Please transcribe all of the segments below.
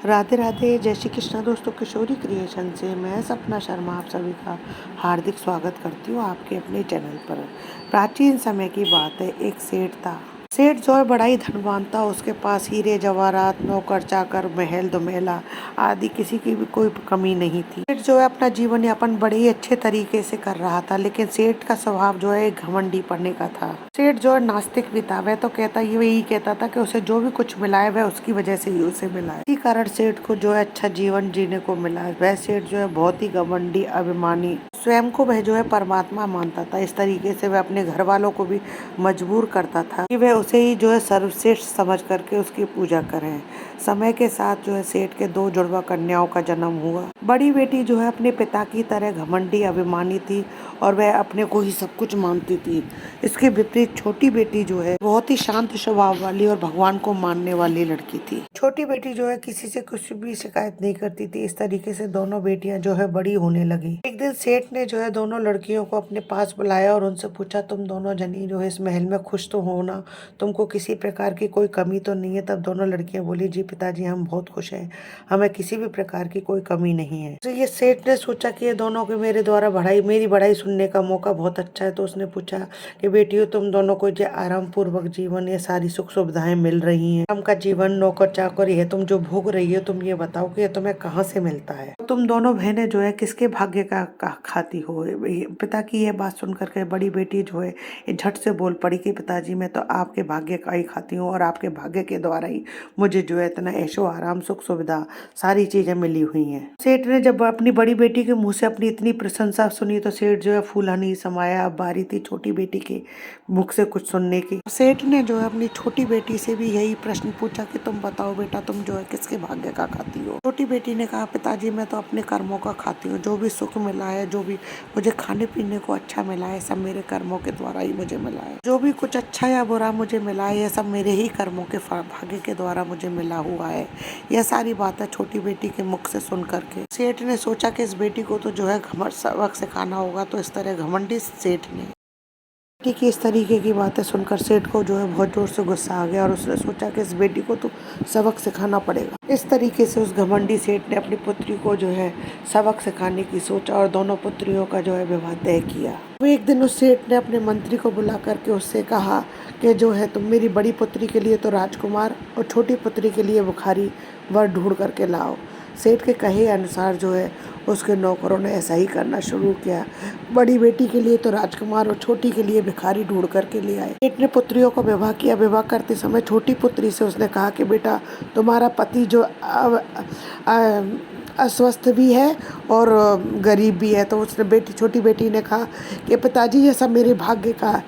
राधे राधे, जय श्री कृष्णा दोस्तों। किशोरी क्रिएशन से मैं सपना शर्मा आप सभी का हार्दिक स्वागत करती हूँ आपके अपने चैनल पर। प्राचीन समय की बात है, एक सेठ था। सेठ जो है बड़ा ही धनवान था। उसके पास हीरे जवाहरात, नौकर चाकर, महल दुमहला आदि किसी की भी कोई कमी नहीं थी। सेठ जो है अपना जीवन यापन बड़े ही अच्छे तरीके से कर रहा था, लेकिन सेठ का स्वभाव जो है घमंडी पड़ने का था। सेठ जो है नास्तिक भी था। वह तो यही कहता था कि उसे जो भी कुछ मिला है वह उसकी वजह से ही उसे मिला है। इसी कारण सेठ को जो है अच्छा जीवन जीने को मिला है। वह सेठ जो है बहुत ही घमंडी, अभिमानी, स्वयं को वह जो है परमात्मा मानता था। इस तरीके से वह अपने घर वालों को भी मजबूर करता था कि वह उसे ही जो है सर्वश्रेष्ठ समझ करके उसकी पूजा करें। समय के साथ जो है सेठ के 2 जुड़वा कन्याओं का जन्म हुआ। बड़ी बेटी जो है अपने पिता की तरह घमंडी, अभिमानी थी और वह अपने को ही सब कुछ मानती थी। इसके विपरीत छोटी बेटी जो है बहुत ही शांत स्वभाव वाली और भगवान को मानने वाली लड़की थी। छोटी बेटी जो है किसी से कुछ भी शिकायत नहीं करती थी। इस तरीके से दोनों बेटियां जो है बड़ी होने लगी। एक दिन सेठ ने जो है दोनों लड़कियों को अपने पास बुलाया और उनसे पूछा, तुम दोनों जनी जो है इस महल में खुश तो हो ना? तुमको किसी प्रकार की कोई कमी तो नहीं है? तब दोनों लड़कियां बोली, जी पिताजी, हम बहुत खुश हैं, हमें किसी भी प्रकार की कोई कमी नहीं है। तो ये सेठ ने सोचा कि ये दोनों को मेरे द्वारा मेरी बढ़ाई सुनने का मौका बहुत अच्छा है। तो उसने पूछा कि बेटियों, तुम दोनों को जो आराम पूर्वक जीवन, ये सारी सुख सुविधाएं मिल रही हैं, आराम का जीवन, नौकर चाकर, ये तुम जो भोग रही हो, तुम ये बताओ कि ये तुम्हें कहाँ से मिलता है? तुम दोनों बहनें जो है किसके भाग्य का खाती हो? पिता की यह बात सुन करके बड़ी बेटी जो है ये झट से बोल पड़ी कि पिताजी, मैं तो आपके भाग्य का ही खाती हूँ और आपके भाग्य के द्वारा ही मुझे जो है इतना ऐशो आराम, सुख सुविधा, सारी चीजें मिली हुई हैं। सेठ ने जब अपनी बड़ी बेटी के मुंह से अपनी इतनी प्रशंसा सुनी तो सेठ जो है फूला नहीं समाया। अब बारी थी छोटी बेटी के मुख से कुछ सुनने की। सेठ ने जो है अपनी छोटी बेटी से भी यही प्रश्न पूछा कि तुम बताओ बेटा, तुम जो है किसके भाग्य का खाती हो? छोटी बेटी ने कहा, पिताजी, मैं तो अपने कर्मों का खाती हूँ। जो भी सुख मिला है, जो भी मुझे खाने पीने को अच्छा मिला है, सब मेरे कर्मों के द्वारा ही मुझे मिला है। जो भी कुछ अच्छा या बुरा मुझे मिला है, यह सब मेरे ही कर्मों के भाग्य के द्वारा मुझे मिला हुआ है। यह सारी बातें छोटी बेटी के मुख से सुन करके सेठ ने सोचा कि इस बेटी को तो जो है घमंड सबक सिखाना होगा। तो इस तरह घमंडी सेठ ने बेटी की इस तरीके की बातें सुनकर सेठ को जो है बहुत जोर से गुस्सा आ गया और उसने सोचा कि इस बेटी को तो सबक सिखाना पड़ेगा। इस तरीके से उस घमंडी सेठ ने अपनी पुत्री को जो है सबक सिखाने की सोचा और दोनों पुत्रियों का जो है विवाह तय किया। तो एक दिन उस सेठ ने अपने मंत्री को बुला करके उससे कहा कि जो है तुम मेरी बड़ी पुत्री के लिए तो राजकुमार और छोटी पुत्री के लिए बुखारी वर ढूंढ करके लाओ। सेठ के कहे अनुसार जो है उसके नौकरों ने ऐसा ही करना शुरू किया। बड़ी बेटी के लिए तो राजकुमार और छोटी के लिए भिखारी ढूंढ करके ले आए। सेठ ने पुत्रियों को विवाह किया। विवाह करते समय छोटी पुत्री से उसने कहा कि बेटा, तुम्हारा पति जो अस्वस्थ भी है और गरीब भी है। तो उसने छोटी बेटी ने कहा कि पिताजी, ये सब मेरे भाग्य का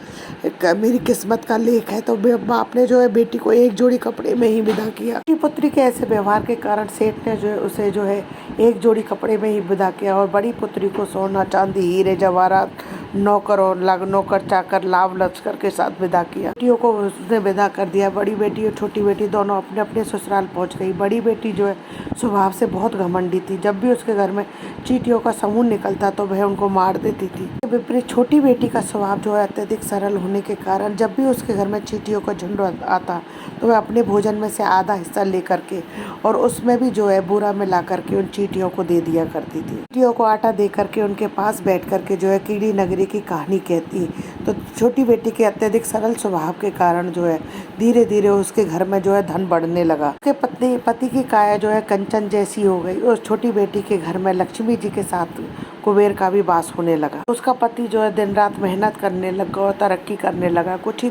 मेरी किस्मत का लेख है। तो बाप ने जो है बेटी को एक जोड़ी कपड़े में ही विदा किया। छोटी पुत्री के ऐसे व्यवहार के कारण सेठ ने जो है उसे जो है एक जोड़ी कपड़े में ही विदा किया और बड़ी पुत्री को सोना, चांदी, हीरे जवाहरात, नौकर चाकर, लाव लश्कर के साथ विदा किया। बेटियों को उसने विदा कर दिया। बड़ी बेटी और छोटी बेटी दोनों अपने अपने ससुराल पहुंच गई। बड़ी बेटी जो है स्वभाव से बहुत घमंडी थी। जब भी उसके घर में चींटियों का समूह निकलता तो वह उनको मार देती थी। विपरीत छोटी बेटी का स्वभाव जो है अत्यधिक सरल होने के कारण जब भी उसके घर में चींटियों का झुंड आता तो वह अपने भोजन में से आधा हिस्सा लेकर के और उसमें भी जो है बूरा मिला करके उन चींटियों को दे दिया करती थी। चींटियों को आटा दे करके उनके पास बैठ करके जो है कीड़ी नगरी की कहानी कहती। तो छोटी बेटी के अत्यधिक सरल स्वभाव के कारण जो है धीरे धीरे उसके घर में जो है धन बढ़ने लगा। उसके पति की काया जो है कंचन जैसी हो गई। उस छोटी बेटी के घर में लक्ष्मी जी के साथ कुबेर का भी वास होने लगा। उसका पति जो है दिन रात मेहनत करने लगा और तरक्की करने लगा। कुछ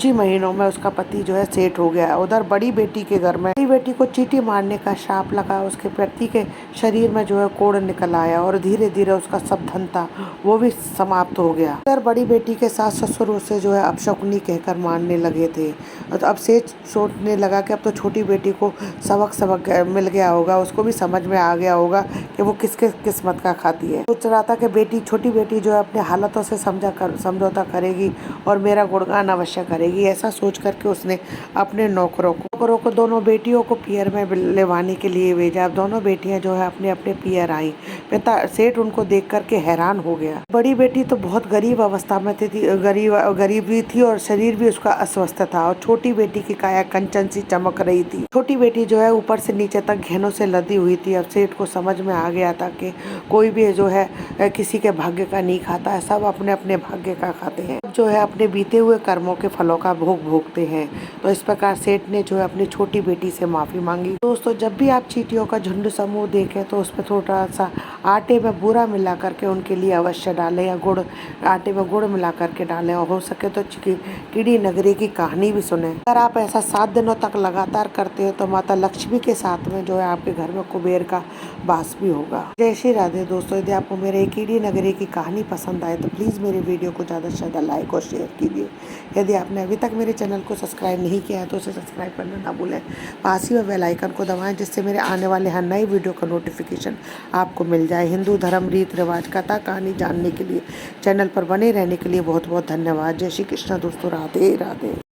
ही महीनों में उसका पति जो है सेठ हो गया। उधर बड़ी बेटी के घर में बड़ी बेटी को चींटी मारने का शाप लगा। उसके पति के शरीर में जो है कोढ़ निकल आया और धीरे धीरे उसका सब धन था वो भी समाप्त हो गया। उधर बड़ी बेटी के सास ससुर उसे जो है अपशकुनी कहकर मारने लगे थे। अब सेठ सोचने लगा कि अब तो छोटी बेटी को सबक मिल गया होगा, उसको भी समझ में आ गया होगा कि वो किसके किस्मत का खाती है। सोच रहा था कि छोटी बेटी जो है अपने हालातों से समझौता करेगी और मेरा गुणगान अवश्य करेगी। ऐसा सोच करके उसने अपने नौकरों को दोनों बेटियों को पियर में लेवाने के लिए भेजा। अब दोनों बेटियां जो है अपने अपने पियर आई। पिता सेठ उनको देख करके हैरान हो गया। गया। बड़ी बेटी तो बहुत गरीब अवस्था में थी, गरीब भी थी और शरीर भी उसका अस्वस्थ था और छोटी बेटी की काया कंचन सी चमक रही थी। छोटी बेटी जो है ऊपर से नीचे तक गहनों से लदी हुई थी। अब सेठ को समझ में आ गया था कि कोई भी जो है किसी के भाग्य का नहीं खाता है, सब अपने अपने भाग्य का खाते हैं, जो है अपने बीते हुए कर्मों के फलों का भोग भोगते हैं। तो इस प्रकार सेठ ने जो है अपनी छोटी बेटी से माफी मांगी। दोस्तों, जब भी आप चींटियों का झुंड समूह देखें तो उसमें थोड़ा सा आटे में बूरा मिला करके उनके लिए अवश्य डालें या गुड़, आटे में गुड़ मिला करके डालें और हो सके तो कीड़ी नगरी की कहानी भी सुने। अगर आप ऐसा 7 दिनों तक लगातार करते हो तो माता लक्ष्मी के साथ में जो है आपके घर में कुबेर का वास भी होगा। जय श्री राधे। दोस्तों, यदि आपको मेरे कीड़ी नगरी की कहानी पसंद आए तो प्लीज़ मेरे वीडियो को ज़्यादा से ज़्यादा लाइक और शेयर कीजिए। यदि आपने अभी तक मेरे चैनल को सब्सक्राइब नहीं किया है तो उसे सब्सक्राइब करना ना भूलें। पास ही में बेल आइकन को दबाएं जिससे मेरे आने वाले हर नई वीडियो का नोटिफिकेशन आपको मिल जाए। हिंदू धर्म, रीत रिवाज, कथा कहानी जानने के लिए चैनल पर बने रहने के लिए बहुत बहुत धन्यवाद। जय श्री कृष्ण दोस्तों, राधे राधे।